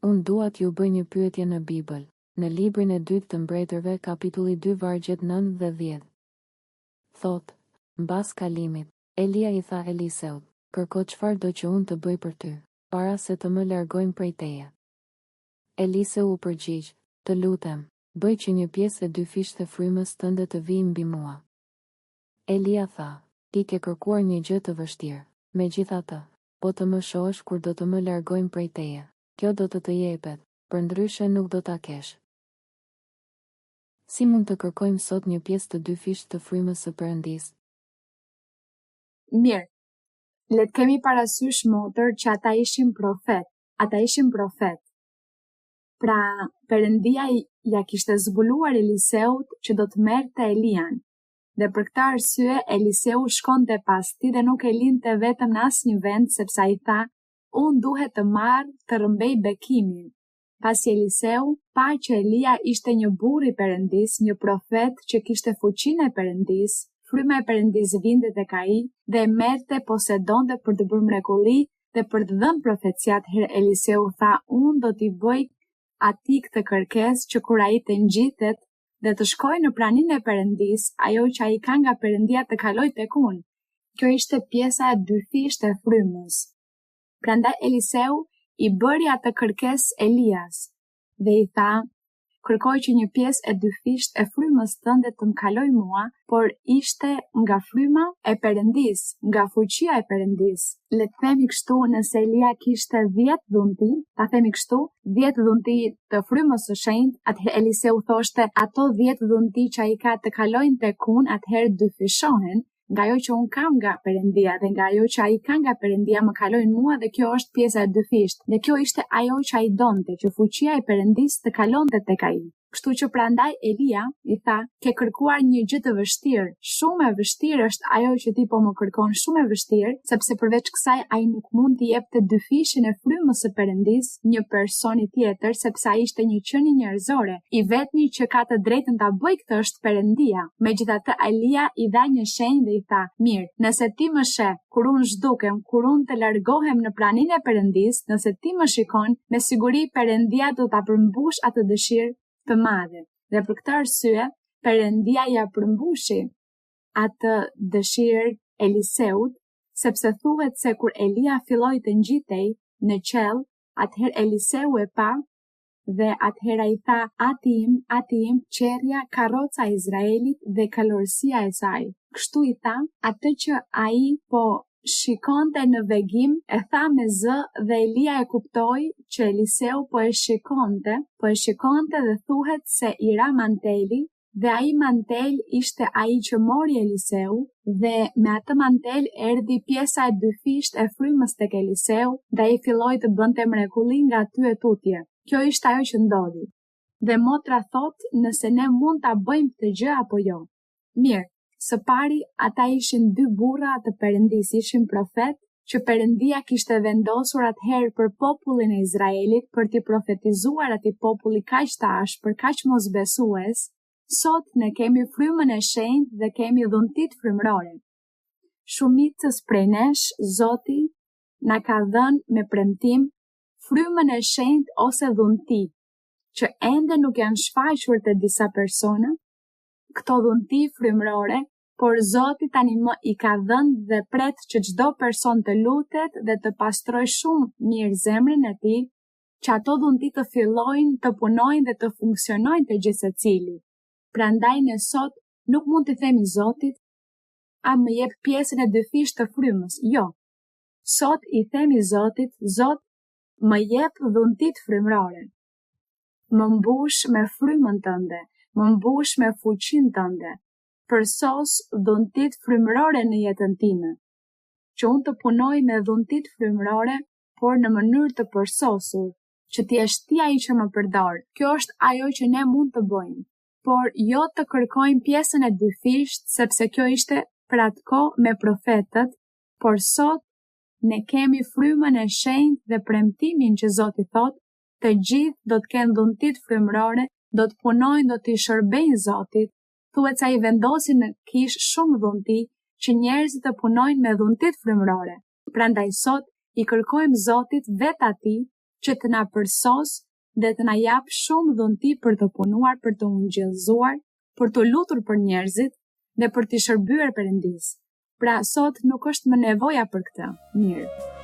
Unë dua t'ju bëj një pyetje në Bibël, në librin e 2 të Mbretërve, kapitulli 2 vargjet 9 dhe 10. Thot, mbas kalimit, Elia i tha Eliseut, kërko çfarë do që unë të bëj për ty, para se të më largojmë prej teje. Eliseu u përgjigj, të lutem, bëj që një pjesë e 2 fishte frymës tënde të vijë mbi mua. Elia tha, ti ke kërkuar një gjë të vështirë, megjithatë, po të më shohësh kur do të më largojmë prej teje, kjo do të jepet, përndryshe nuk do ta kesh. Si mund të kërkojmë sot një pjesë të 2 fishtë të frymës së Perëndisë? Mirë, le të kemi parasysh motër që ata ishin profet. Pra, Perëndia ja kishte zbuluar Eliseut që do të merrte Elian. Dhe për këtë arsye Eliseu shkonte pas tij dhe nuk e linte vetëm në asnjë vend, sepse ai tha, unë duhet të marr të rrëmbej bekimin. Pasi Eliseu pa që Elia ishte një burr i Perëndis, një profet që kishte fuqinë e Perëndis, fryma e Perëndis vinte tek ai dhe e merrte, posedonte për të bërë mrekulli dhe për të dhënë profecia. Atëherë Eliseu tha, unë do t'i bëj atij këtë kërkesë që kur ai të ngjitet dhe të shkojë në praninë e Perëndis, ajo që ai ka nga Perëndia të kalojë tek unë. Kjo ishte pjesa e 2 fishtë e frymës. Prandaj Eliseu i bëri atë kërkesë Elias dhe i tha, kërkoj që një pjesë e 2 fishtë e frymës tënde të më kaloj mua, por ishte nga fryma e Perëndis, nga fuqia e Perëndis. Le të themi kështu, nëse Elia kishte 10 dhunti, ta themi kështu, 10 dhunti të frymës së shenjtë, atëherë Eliseu thoshte, ato 10 dhunti që ai ka të kalojnë tek unë, atëherë 2 fishohen, nga ajo që unë kam nga Perëndia dhe nga ajo që ai ka nga Perëndia më kalojnë mua, dhe kjo është pjesa e 2 fishtë. Dhe kjo ishte ajo që ai donte, që fuqia e Perëndis të kalonte tek ai. Kështu që prandaj Elia i tha, ke kërkuar një gjë të vështirë, shumë e vështirë është ajo që ti po më kërkon, shumë e vështirë, sepse përveç kësaj ai nuk mund t'i jepte 2 fishin e frymës së Perëndis një personi tjetër, sepse ai ishte një qenie njerëzore. I vetmi që ka të drejtën ta bëjë këtë është Perëndia. Megjithatë Elia i dha një shenjë dhe i tha, mirë, nëse ti më sheh kur unë zhdukem, kur unë të largohem në praninë e Perëndis, nëse ti më shikon, me siguri Perëndia do ta përmbush atë dëshirë të madhe. Dhe për këtë arsye, Perëndia ja përmbushi atë dëshirë Eliseut, sepse thuhet se kur Elia filloi të ngjitej në qell, atëherë Eliseu e pa dhe atëherë ai tha, ati im, qerrja, karroca e Izraelit dhe kalorësia e saj. Kështu i tha, atë që ai po shikonte në vegim, e tha me zë dhe Elia e kuptoi që Eliseu po e shikonte dhe thuhet se i ra manteli, dhe ai mantel ishte ai që mori Eliseu, dhe me atë mantel erdhi pjesa e 2 fishtë e frymës tek Eliseu, dhe ai filloi të bënte mrekulli nga aty e tutje. Kjo ishte ajo që ndodhi. Dhe motra thot, nëse ne mund ta bëjmë këtë gjë apo jo. Mirë, së pari, ata ishin 2 burra të Perëndis, ishin profet, që Perëndia kishte vendosur atëherë për popullin e Izraelit për t'i profetizuar atij populli kaq të ashpër, kaq mosbesues. Sot ne kemi frymën e shenjtë dhe kemi dhuntit frymërore. Shumicës prej nesh, Zoti na ka dhënë me premtim frymën e shenjtë ose dhunti, që ende nuk janë shfaqur te disa persona, këto dhunti frymërore, por Zoti tani më i ka dhënë dhe pret që çdo person të lutet dhe të pastrojë shumë mirë zemrën e tij, që ato dhunti të fillojnë të punojnë dhe të funksionojnë te gjithë secili. Prandaj ne sot nuk mund të themi Zotit, a më jep pjesën e 2 fishtë të frymës. Jo. Sot i themi Zotit, Zot, më jep dhuntit frymërore. Më mbush me frymën tënde, më mbush me fuqinë tënde. Përsos dhuntit frymërore në jetën time. Që unë të punoj me dhuntit frymërore, por në mënyrë të përsosur, që ti je ti ai që më përdor. Kjo është ajo që ne mund të bëjmë. Por jo të kërkojmë pjesën e 2 fishtë, sepse kjo ishte për atë kohë me profetët, por sot ne kemi frymën e shenjtë dhe premtimin që Zoti thotë, të gjithë do të kenë dhuntit frymërore, do të punojnë, do të shërbejnë Zotit. Thuhet se ai vendosi në kishë shumë dhunti, që njerëzit të punojnë me dhuntit frymërore. Prandaj sot i kërkojmë Zotit vetë atij që të na përsos dhe të na jap shumë dhunti për të punuar, për të ungjillëzuar, për të lutur për njerëzit dhe për t'i shërbyer Perëndisë. Pra sot nuk është më nevoja për këtë. Mirë.